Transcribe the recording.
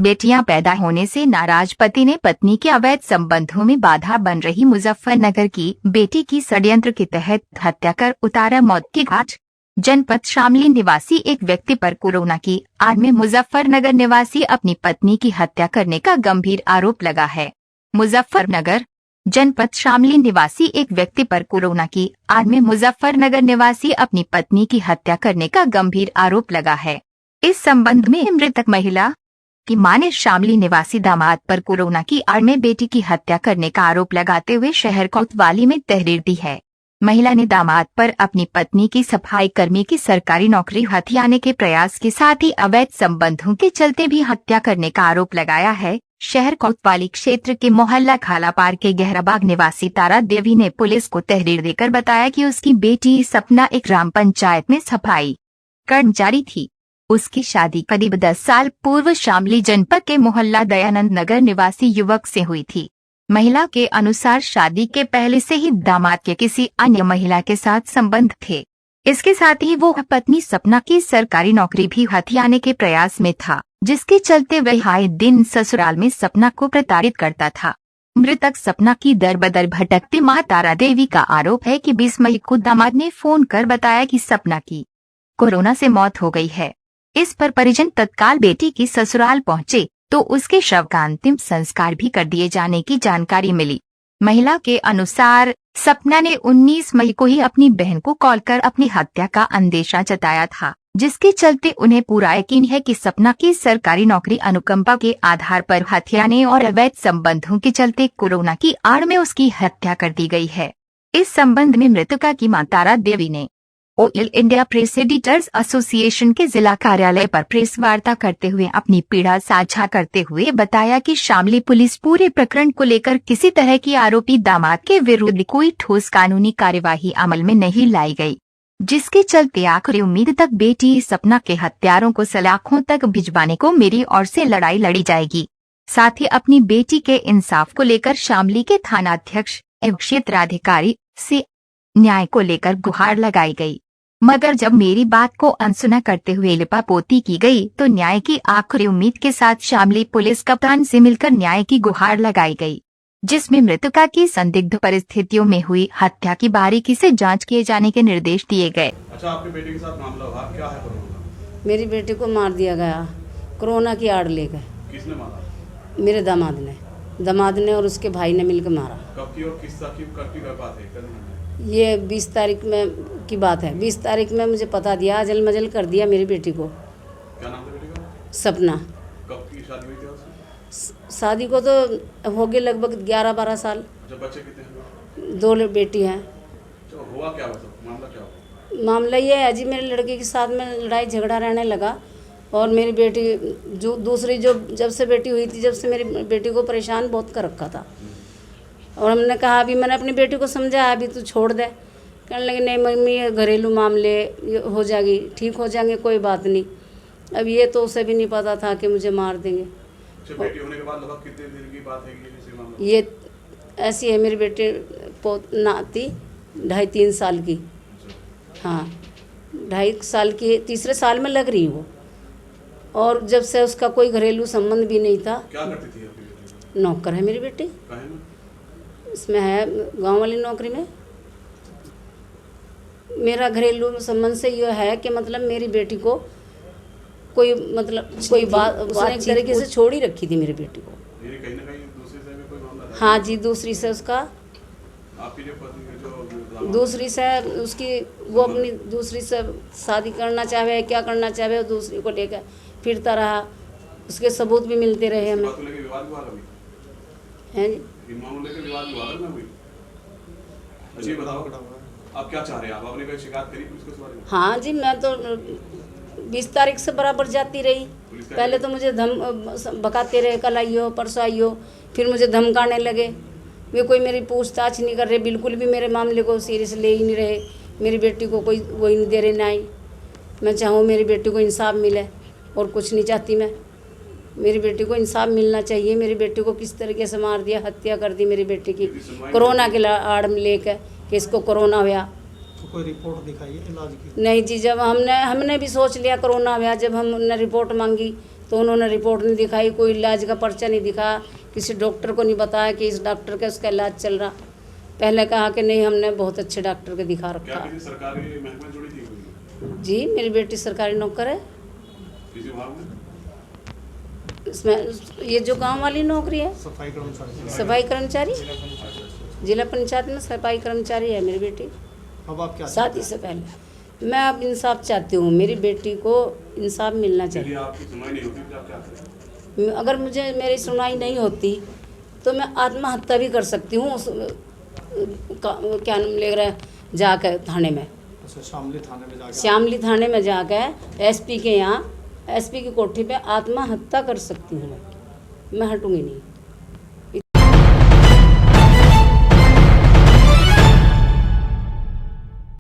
बेटियां पैदा होने से नाराज पति ने पत्नी के अवैध संबंधों में बाधा बन रही मुजफ्फरनगर की बेटी की षड्यंत्र के तहत हत्या कर उतारा मौत की घाट। जनपद शामली निवासी एक व्यक्ति पर कोरोना की आड़ में मुजफ्फरनगर निवासी अपनी पत्नी की हत्या करने का गंभीर आरोप लगा है। मुजफ्फरनगर जनपद शामली निवासी एक व्यक्ति पर कोरोना की आड़ में मुजफ्फरनगर निवासी अपनी पत्नी की हत्या करने का गंभीर आरोप लगा है। इस संबंध में मृतक महिला की मां ने शामली निवासी दामाद पर कोरोना की आड़ में बेटी की हत्या करने का आरोप लगाते हुए शहर कोतवाली में तहरीर दी है। महिला ने दामाद पर अपनी पत्नी की सफाई कर्मी की सरकारी नौकरी हथियाने के प्रयास के साथ ही अवैध संबंधों के चलते भी हत्या करने का आरोप लगाया है। शहर कोतवाली क्षेत्र के मोहल्ला खालापार के गहराबाग निवासी तारा देवी ने पुलिस को तहरीर देकर बताया कि उसकी बेटी सपना एक ग्राम पंचायत में सफाई कर्मचारी थी। उसकी शादी करीब 10 साल पूर्व शामली जनपद के मोहल्ला दयानंद नगर निवासी युवक से हुई थी। महिला के अनुसार शादी के पहले से ही दामाद के किसी अन्य महिला के साथ संबंध थे। इसके साथ ही वो पत्नी सपना की सरकारी नौकरी भी हथियाने के प्रयास में था, जिसके चलते वह आए दिन ससुराल में सपना को प्रताड़ित करता था। मृतक सपना की दर बदर भटकती मां तारा देवी का आरोप है कि 20 मई को दामाद ने फोन कर बताया कि सपना की कोरोना से मौत हो गई है। इस पर परिजन तत्काल बेटी की ससुराल पहुंचे तो उसके शव का अंतिम संस्कार भी कर दिए जाने की जानकारी मिली। महिला के अनुसार सपना ने 19 मई को ही अपनी बहन को कॉल कर अपनी हत्या का अंदेशा जताया था, जिसके चलते उन्हें पूरा यकीन है कि सपना की सरकारी नौकरी अनुकंपा के आधार पर हथियाने और अवैध संबंधों के चलते कोरोना की आड़ में उसकी हत्या कर दी गई है। इस संबंध में मृतका की मां तारा देवी ने all India press editors association के जिला कार्यालय पर प्रेस वार्ता करते हुए अपनी पीड़ा साझा करते हुए बताया कि शामली पुलिस पूरे प्रकरण को लेकर किसी तरह की आरोपी दामाद के विरुद्ध कोई ठोस कानूनी कार्यवाही अमल में नहीं लाई गई, जिसके चलते आखिरी उम्मीद तक बेटी सपना के हत्यारों को सलाखों तक भिजवाने को मेरी ओर से लड़ाई लड़ी जाएगी। साथ ही अपनी बेटी के इंसाफ को लेकर शामली के थानाध्यक्ष एवं क्षेत्राधिकारी से न्याय को लेकर गुहार लगाई गई, मगर जब मेरी बात को अनसुना करते हुए लिपापोती की गई तो न्याय की आखिरी उम्मीद के साथ शामली पुलिस कप्तान से मिलकर न्याय की गुहार लगाई गई, जिसमें मृतका की संदिग्ध परिस्थितियों में हुई हत्या की बारीकी से जांच किए जाने के निर्देश दिए गए। अच्छा, आपकी बेटी के साथ मामला हुआ, क्या है कोरोना? मेरी बेटी को मार दिया गया कोरोना की आड़ लेकर। किसने मारा? मेरे दामाद ने और उसके भाई ने मिलकर मारा। कब की और किस बात है? ये 20 तारीख में की बात है। 20 तारीख में मुझे पता दिया, अजल मजल कर दिया मेरी बेटी को। क्या नाम था बेटी का? सपना। कब की शादी हुई थी उसकी? शादी को तो हो गए लगभग 11-12 साल। जब बच्चे कितने हैं? 2 बेटी हैं। तो हुआ क्या? मामला क्या हुआ? मामला ये है जी, मेरे लड़के के साथ में लड़ाई झगड़ा रहने लगा और मेरी बेटी जो दूसरी जब से बेटी हुई थी, जब से मेरी बेटी को परेशान बहुत कर रखा था। और हमने कहा अभी मैंने अपनी बेटी को समझाया अभी तू छोड़ दे। कहने लगे नहीं मम्मी, ये घरेलू मामले हो जाएगी, ठीक हो जाएंगे, कोई बात नहीं। अब ये तो उसे भी नहीं पता था कि मुझे मार देंगे। अच्छा, बेटी होने के बाद लगभग कितने दिन की बात है ये ऐसी है मेरी बेटी नाती 2.5-3 साल की। हाँ, 2.5 साल की, तीसरे साल में लग रही वो। और जब से उसका कोई घरेलू संबंध भी नहीं था। क्या करती थी आपकी बेटी? नौकर है मेरी बेटी। इसमें है गांव वाली नौकरी में। मेरा घरेलू संबंध से यह है कि मतलब मेरी बेटी को कोई बात उसने एक तरीके से छोड़ ही रखी थी मेरी बेटी को। कहीं ना कहीं दूसरी से भी कोई मामला है? हाँ जी, दूसरी से उसका, आपकी जो पत्नी जो दूसरी से उसकी, वो अपनी दूसरी से शादी करना चाहे, क्या करना चाहे, वो दूसरी को लेकर फिरता रहा। उसके सबूत भी मिलते रहे हमें। हैं जी, जी बताओ, आप क्या चाह रहे हैं? आपने कोई शिकायत करी पुलिस को इस बारे में? हाँ जी, मैं तो 20 तारीख से बराबर जाती रही। पहले तो मुझे भगाते रहे, कल आइयो परसों आइयो, फिर मुझे धमकाने लगे। वे कोई मेरी पूछताछ नहीं कर रहे, बिल्कुल भी मेरे मामले को सीरियस ले ही नहीं रहे। मेरी बेटी को कोई वही नहीं दे रहे ना ही। मैं चाहूँ मेरी बेटी को इंसाफ मिले और कुछ नहीं चाहती मैं। मेरी बेटी को इंसाफ मिलना चाहिए। मेरी बेटी को किस तरीके से मार दिया, हत्या कर दी मेरी बेटी की कोरोना के आड़ में लेकर कि इसको कोरोना हुआ। तो कोई रिपोर्ट दिखाई है इलाज की? नहीं जी, जब हमने भी सोच लिया कोरोना हुआ, जब हमने रिपोर्ट मांगी तो उन्होंने रिपोर्ट नहीं दिखाई, कोई इलाज का पर्चा नहीं दिखा, किसी डॉक्टर को नहीं बताया कि इस डॉक्टर का उसका इलाज चल रहा। पहले कहा कि नहीं हमने बहुत अच्छे डॉक्टर को दिखा क्या रखा। किसी सरकारी महकमे में जुड़ी थी कोई? जी मेरी बेटी सरकारी नौकर है। किसी विभाग में? इसमें ये जो गांव वाली नौकरी है सफाई कर्मचारी। सफाई कर्मचारी, जिला पंचायत में सफाई कर्मचारी है मेरी बेटी। अब आप क्या शादी से पहले मैं अब इंसाफ चाहती हूँ, मेरी बेटी को इंसाफ मिलना यदि चाहिए। आपकी सुनवाई नहीं होती तो आप क्या करें? अगर मुझे मेरी सुनवाई नहीं होती तो मैं आत्महत्या भी कर सकती हूँ। क्या नाम ले रहा है, जाकर थाने में, अच्छा, शामली थाने में जाके श्यामली थाने में जाकर एसपी के यहाँ, एसपी की कोठी पे आत्महत्या कर सकती हूँ। मैं हटूंगी नहीं।